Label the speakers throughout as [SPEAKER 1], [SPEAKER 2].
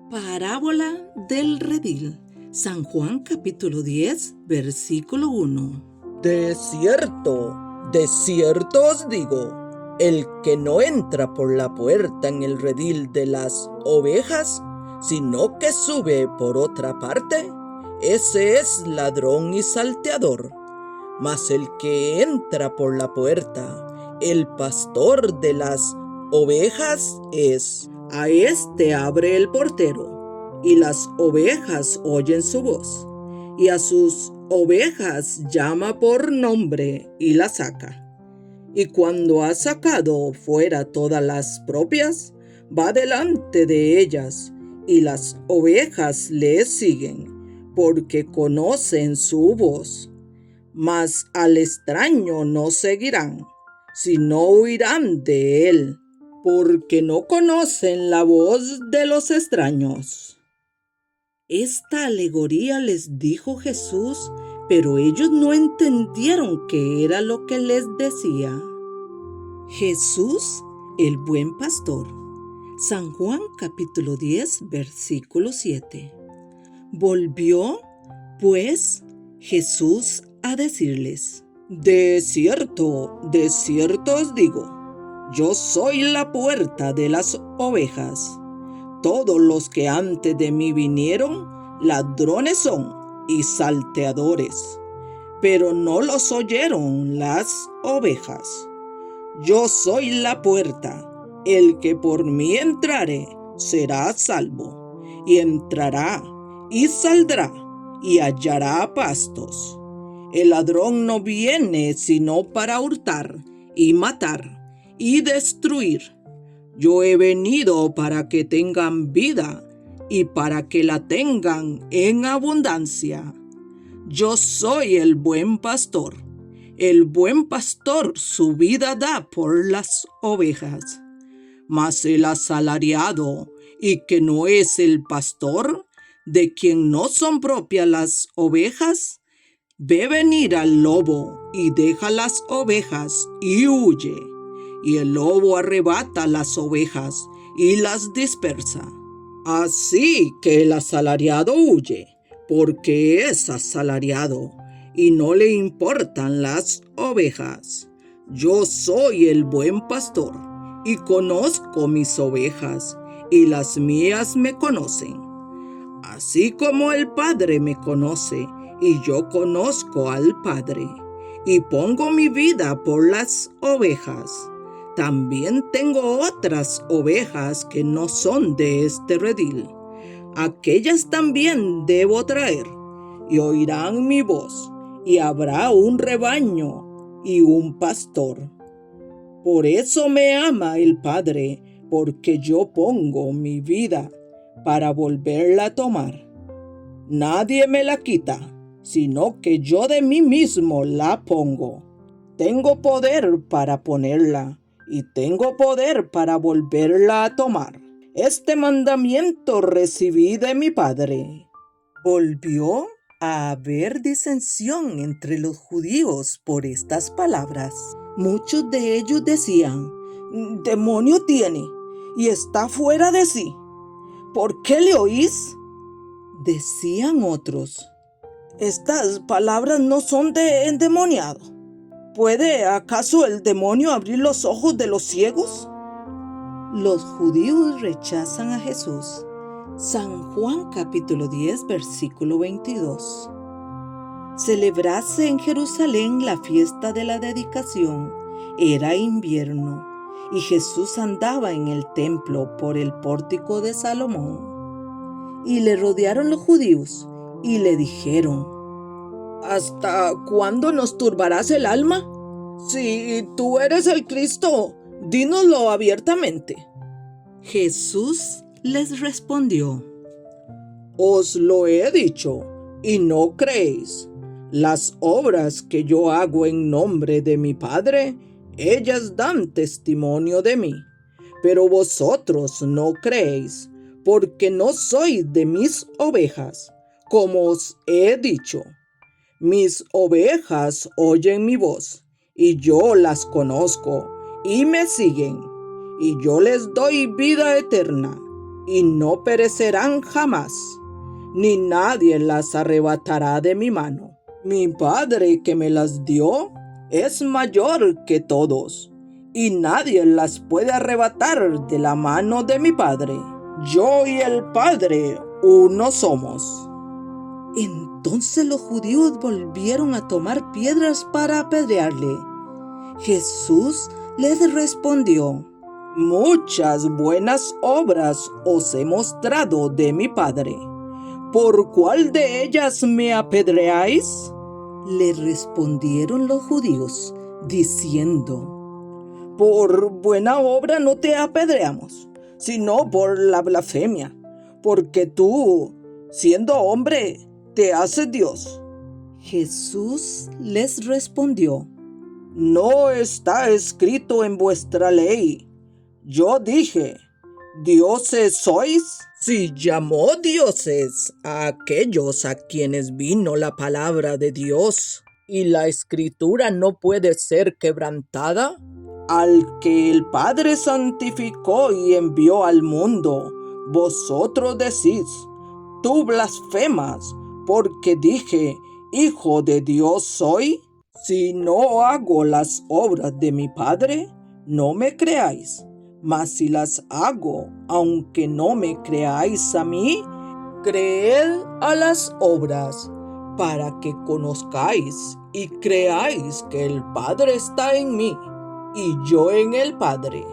[SPEAKER 1] Parábola del redil. San Juan capítulo 10, versículo 1.
[SPEAKER 2] De cierto os digo, el que no entra por la puerta en el redil de las ovejas, sino que sube por otra parte, ese es ladrón y salteador. Mas el que entra por la puerta, el pastor de las ovejas es. A éste abre el portero, y las ovejas oyen su voz, y a sus ovejas llama por nombre y las saca. Y cuando ha sacado fuera todas las propias, va delante de ellas, y las ovejas le siguen, porque conocen su voz. Mas al extraño no seguirán, sino huirán de él, porque no conocen la voz de los extraños. Esta alegoría les dijo Jesús, pero ellos no entendieron qué era lo que les decía. Jesús, el buen pastor. San Juan capítulo 10, versículo 7. Volvió, pues, Jesús a decirles: de cierto os digo, yo soy la puerta de las ovejas. Todos los que antes de mí vinieron, ladrones son y salteadores, pero no los oyeron las ovejas. Yo soy la puerta, el que por mí entrare será salvo, y entrará y saldrá y hallará pastos. El ladrón no viene sino para hurtar y matar y destruir. Yo he venido para que tengan vida y para que la tengan en abundancia. Yo soy el buen pastor. El buen pastor su vida da por las ovejas. Mas el asalariado, y que no es el pastor, de quien no son propias las ovejas, ve venir al lobo y deja las ovejas y huye. Y el lobo arrebata las ovejas y las dispersa. Así que el asalariado huye, porque es asalariado, y no le importan las ovejas. Yo soy el buen pastor, y conozco mis ovejas, y las mías me conocen. Así como el Padre me conoce, y yo conozco al Padre, y pongo mi vida por las ovejas. También tengo otras ovejas que no son de este redil. Aquellas también debo traer, y oirán mi voz, y habrá un rebaño y un pastor. Por eso me ama el Padre, porque yo pongo mi vida para volverla a tomar. Nadie me la quita, sino que yo de mí mismo la pongo. Tengo poder para ponerla, y tengo poder para volverla a tomar. Este mandamiento recibí de mi Padre. Volvió a haber disensión entre los judíos por estas palabras. Muchos de ellos decían: demonio tiene y está fuera de sí. ¿Por qué le oís? Decían otros: estas palabras no son de endemoniado. ¿Puede acaso el demonio abrir los ojos de los ciegos? Los judíos rechazan a Jesús. San Juan capítulo 10, versículo 22. Celebrase en Jerusalén la fiesta de la dedicación. Era invierno, y Jesús andaba en el templo por el pórtico de Salomón. Y le rodearon los judíos, y le dijeron: ¿hasta cuándo nos turbarás el alma? Si tú eres el Cristo, dínoslo abiertamente. Jesús les respondió: os lo he dicho, y no creéis. Las obras que yo hago en nombre de mi Padre, ellas dan testimonio de mí. Pero vosotros no creéis, porque no sois de mis ovejas, como os he dicho. Mis ovejas oyen mi voz, y yo las conozco, y me siguen, y yo les doy vida eterna,
[SPEAKER 1] y no perecerán jamás, ni nadie las arrebatará de mi mano. Mi Padre que me las dio es mayor que todos, y nadie las puede arrebatar de la mano de mi Padre. Yo y el Padre uno somos.
[SPEAKER 2] Entonces los judíos volvieron a tomar piedras para apedrearle. Jesús les respondió:
[SPEAKER 1] Muchas buenas obras os he mostrado de mi Padre. ¿Por cuál de ellas me apedreáis?
[SPEAKER 2] Le respondieron los judíos, diciendo:
[SPEAKER 1] Por buena obra no te apedreamos, sino por la blasfemia, porque tú, siendo hombre, te haces Dios.
[SPEAKER 2] Jesús les respondió:
[SPEAKER 1] No está escrito en vuestra ley. Yo dije, ¿dioses sois? Si llamó dioses a aquellos a quienes vino la palabra de Dios, y la escritura no puede ser quebrantada, al que el Padre santificó y envió al mundo, vosotros decís, tú blasfemas, porque dije, Hijo de Dios soy. Si no hago las obras de mi Padre, no me creáis. Mas si las hago, aunque no me creáis a mí, creed a las obras, para que conozcáis y creáis que el Padre está en mí, y yo en el Padre.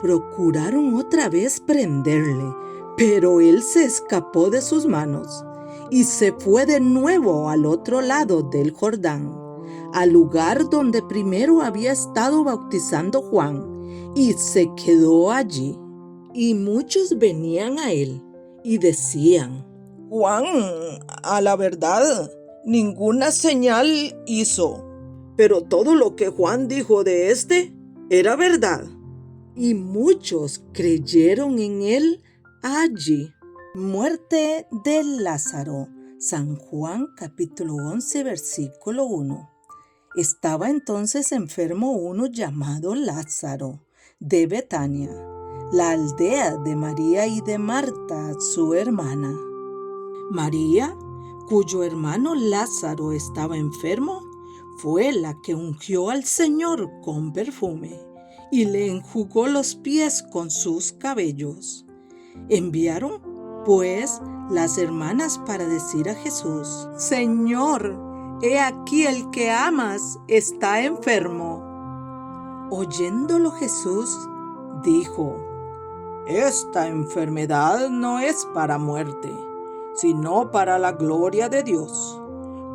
[SPEAKER 2] Procuraron otra vez prenderle, pero él se escapó de sus manos y se fue de nuevo al otro lado del Jordán, al lugar donde primero había estado bautizando Juan, y se quedó allí. Y muchos venían a él y decían:
[SPEAKER 1] Juan, a la verdad, ninguna señal hizo, pero todo lo que Juan dijo de éste era verdad.
[SPEAKER 2] Y muchos creyeron en él allí. Muerte de Lázaro. San Juan capítulo 11 versículo 1. Estaba entonces enfermo uno llamado Lázaro, de Betania, la aldea de María y de Marta, su hermana. María, cuyo hermano Lázaro estaba enfermo, fue la que ungió al Señor con perfume y le enjugó los pies con sus cabellos. Enviaron, pues, las hermanas para decir a Jesús: Señor, he aquí el que amas está enfermo. Oyéndolo Jesús, dijo:
[SPEAKER 1] Esta enfermedad no es para muerte, sino para la gloria de Dios,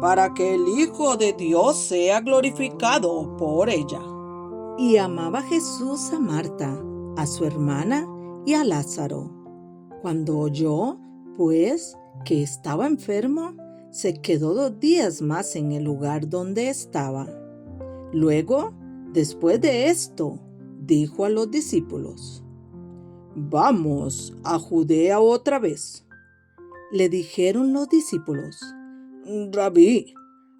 [SPEAKER 1] para que el Hijo de Dios sea glorificado por ella.
[SPEAKER 2] Y amaba Jesús a Marta, a su hermana y a Lázaro. Cuando oyó, pues, que estaba enfermo, se quedó 2 días más en el lugar donde estaba. Luego, después de esto, dijo a los discípulos:
[SPEAKER 1] Vamos a Judea otra vez.
[SPEAKER 2] Le dijeron los discípulos:
[SPEAKER 1] Rabí,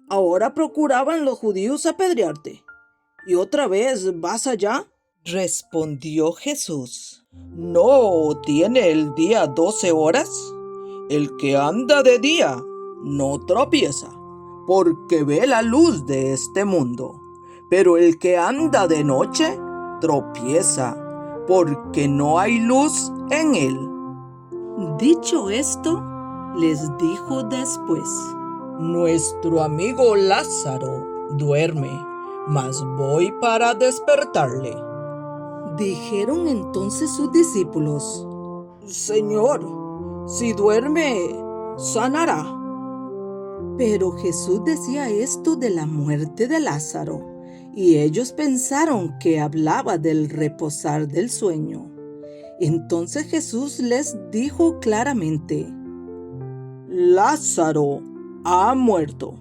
[SPEAKER 1] ahora procuraban los judíos apedrearte, ¿y otra vez vas allá?
[SPEAKER 2] Respondió Jesús:
[SPEAKER 1] ¿No tiene el día 12 horas? El que anda de día no tropieza, porque ve la luz de este mundo. Pero el que anda de noche tropieza, porque no hay luz en él.
[SPEAKER 2] Dicho esto, les dijo después:
[SPEAKER 1] Nuestro amigo Lázaro duerme, mas voy para despertarle.
[SPEAKER 2] Dijeron entonces sus discípulos:
[SPEAKER 1] Señor, si duerme, sanará.
[SPEAKER 2] Pero Jesús decía esto de la muerte de Lázaro, y ellos pensaron que hablaba del reposar del sueño. Entonces Jesús les dijo claramente:
[SPEAKER 1] Lázaro ha muerto,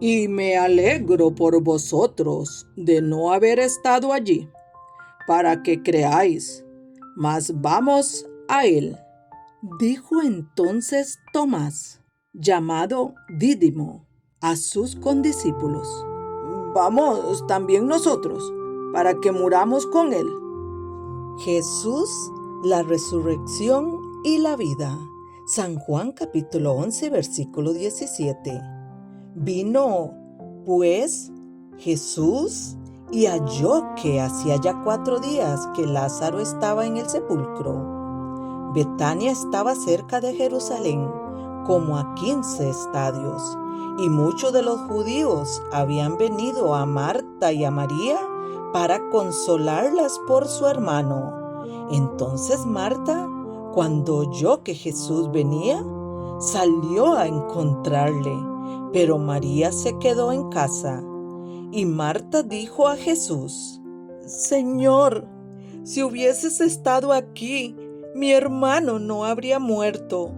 [SPEAKER 1] y me alegro por vosotros de no haber estado allí, para que creáis, mas vamos a él.
[SPEAKER 2] Dijo entonces Tomás, llamado Dídimo, a sus condiscípulos:
[SPEAKER 1] Vamos también nosotros, para que muramos con él.
[SPEAKER 2] Jesús, la resurrección y la vida. San Juan capítulo 11, versículo 17. Vino, pues, Jesús y halló que hacía ya 4 días que Lázaro estaba en el sepulcro. Betania estaba cerca de Jerusalén, como a 15 estadios, y muchos de los judíos habían venido a Marta y a María para consolarlas por su hermano. Entonces Marta, cuando oyó que Jesús venía, salió a encontrarle, pero María se quedó en casa. Y Marta dijo a Jesús: Señor, si hubieses estado aquí, mi hermano no habría muerto.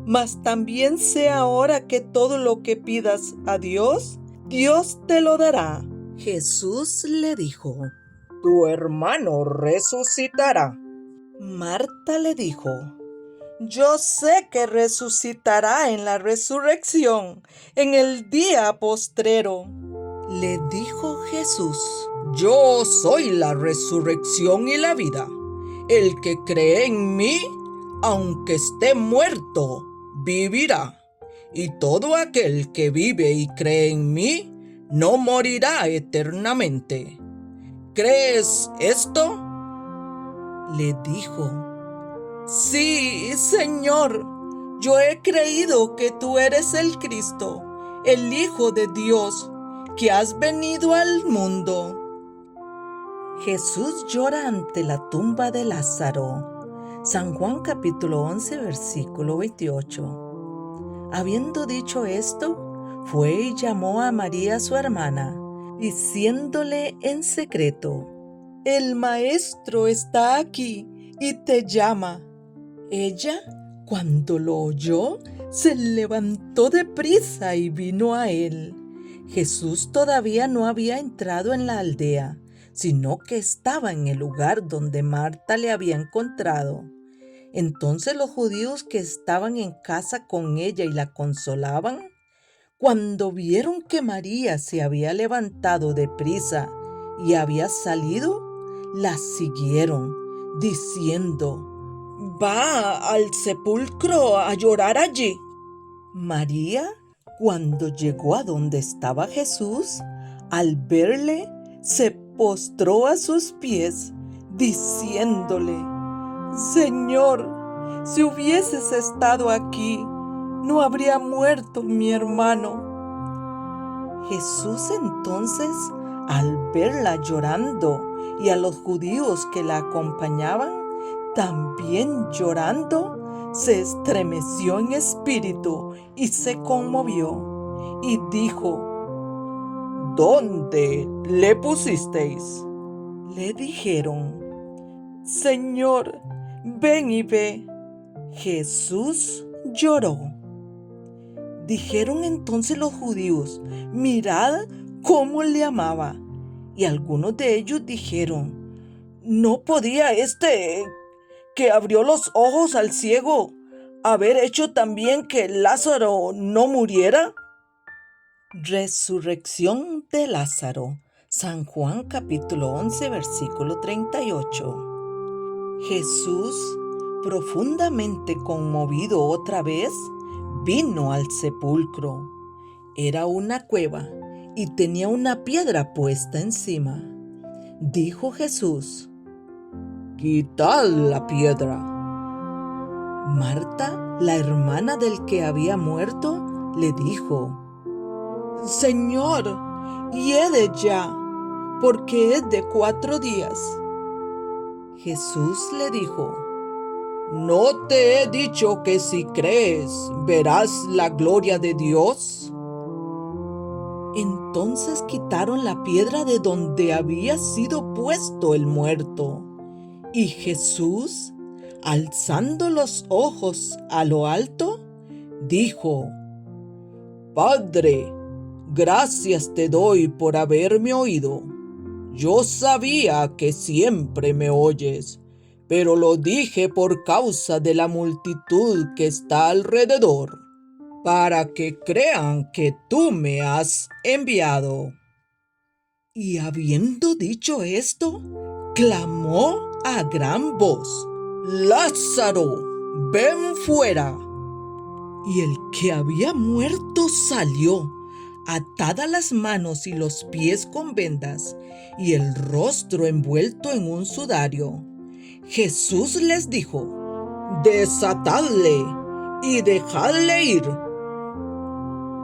[SPEAKER 2] Mas también sé ahora que todo lo que pidas a Dios, Dios te lo dará. Jesús le dijo:
[SPEAKER 1] Tu hermano resucitará.
[SPEAKER 2] Marta le dijo: Yo sé que resucitará en la resurrección, en el día postrero. Le dijo Jesús:
[SPEAKER 1] Yo soy la resurrección y la vida. El que cree en mí, aunque esté muerto, vivirá. Y todo aquel que vive y cree en mí, no morirá eternamente. ¿Crees esto?
[SPEAKER 2] Le dijo:
[SPEAKER 1] Sí, Señor.
[SPEAKER 2] Yo he creído que tú eres el Cristo, el Hijo de Dios, que has venido al mundo. Jesús llora ante la tumba de Lázaro. San Juan capítulo 11, versículo 28. Habiendo dicho esto, fue y llamó a María su hermana, diciéndole en secreto: El Maestro está aquí y te llama. Ella, cuando lo oyó, se levantó deprisa y vino a él. Jesús todavía no había entrado en la aldea, sino que estaba en el lugar donde Marta le había encontrado. Entonces los judíos que estaban en casa con ella y la consolaban, cuando vieron que María se había levantado deprisa y había salido, la siguieron, diciendo:
[SPEAKER 1] Va al sepulcro a llorar allí.
[SPEAKER 2] María, cuando llegó a donde estaba Jesús, al verle, se postró a sus pies, diciéndole: Señor, si hubieses estado aquí, no habría muerto mi hermano. Jesús entonces, al verla llorando y a los judíos que la acompañaban, también llorando, se estremeció en espíritu y se conmovió, y dijo:
[SPEAKER 1] ¿Dónde le pusisteis?
[SPEAKER 2] Le dijeron: Señor, ven y ve. Jesús lloró. Dijeron entonces los judíos: Mirad cómo le amaba. Y algunos de ellos dijeron: ¿No podía que abrió los ojos al ciego haber hecho también que Lázaro no muriera? Resurrección de Lázaro. San Juan capítulo 11, versículo 38. Jesús, profundamente conmovido otra vez, vino al sepulcro. Era una cueva y tenía una piedra puesta encima. Dijo Jesús:
[SPEAKER 1] Quitad la piedra.
[SPEAKER 2] Marta, la hermana del que había muerto, le dijo: Señor, hiede ya, porque es de 4 días. Jesús le dijo:
[SPEAKER 1] ¿No te he dicho que si crees, verás la gloria de Dios?
[SPEAKER 2] Entonces quitaron la piedra de donde había sido puesto el muerto. Y Jesús, alzando los ojos a lo alto, dijo:
[SPEAKER 1] Padre, gracias te doy por haberme oído. Yo sabía que siempre me oyes, pero lo dije por causa de la multitud que está alrededor, para que crean que tú me has enviado.
[SPEAKER 2] Y habiendo dicho esto, clamó a gran voz:
[SPEAKER 1] Lázaro, ven fuera.
[SPEAKER 2] Y el que había muerto salió, atadas las manos y los pies con vendas, y el rostro envuelto en un sudario. Jesús les dijo:
[SPEAKER 1] desatadle y dejadle ir.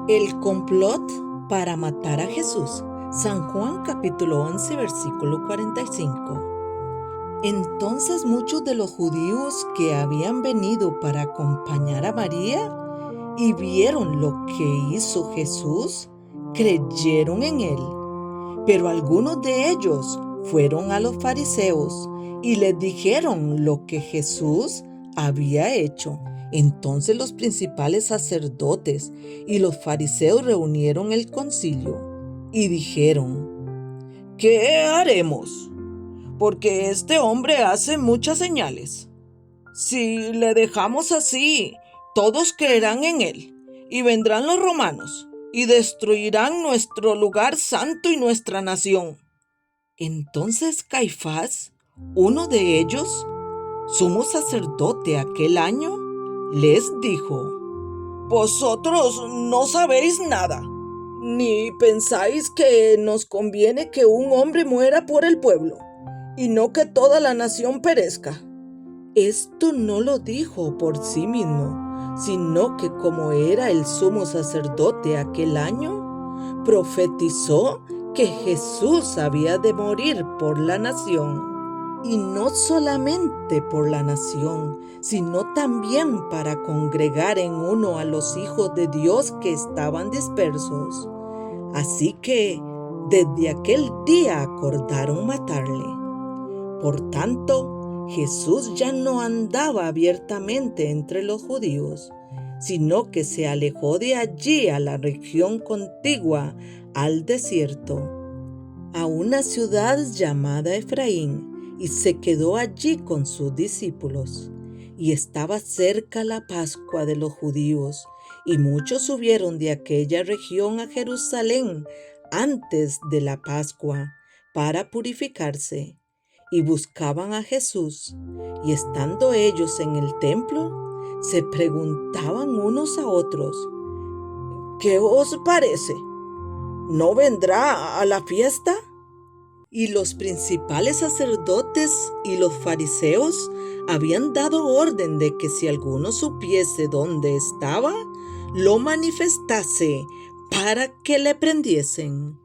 [SPEAKER 2] El complot para matar a Jesús. San Juan capítulo 11 versículo 45. Entonces muchos de los judíos que habían venido para acompañar a María y vieron lo que hizo Jesús, creyeron en él. Pero algunos de ellos fueron a los fariseos y les dijeron lo que Jesús había hecho. Entonces los principales sacerdotes y los fariseos reunieron el concilio y dijeron:
[SPEAKER 1] ¿qué haremos? Porque este hombre hace muchas señales. Si le dejamos así, todos creerán en él, y vendrán los romanos, y destruirán nuestro lugar santo y nuestra nación.
[SPEAKER 2] Entonces Caifás, uno de ellos, sumo sacerdote aquel año, les dijo:
[SPEAKER 1] vosotros no sabéis nada, ni pensáis que nos conviene que un hombre muera por el pueblo, y no que toda la nación perezca.
[SPEAKER 2] Esto no lo dijo por sí mismo, sino que como era el sumo sacerdote aquel año, profetizó que Jesús había de morir por la nación. Y no solamente por la nación, sino también para congregar en uno a los hijos de Dios que estaban dispersos. Así que desde aquel día acordaron matarle. Por tanto, Jesús ya no andaba abiertamente entre los judíos, sino que se alejó de allí a la región contigua al desierto, a una ciudad llamada Efraín, y se quedó allí con sus discípulos. Y estaba cerca la Pascua de los judíos, y muchos subieron de aquella región a Jerusalén antes de la Pascua para purificarse, y buscaban a Jesús. Y estando ellos en el templo, se preguntaban unos a otros:
[SPEAKER 1] ¿qué os parece? ¿No vendrá a la fiesta?
[SPEAKER 2] Y los principales sacerdotes y los fariseos habían dado orden de que si alguno supiese dónde estaba, lo manifestase para que le prendiesen.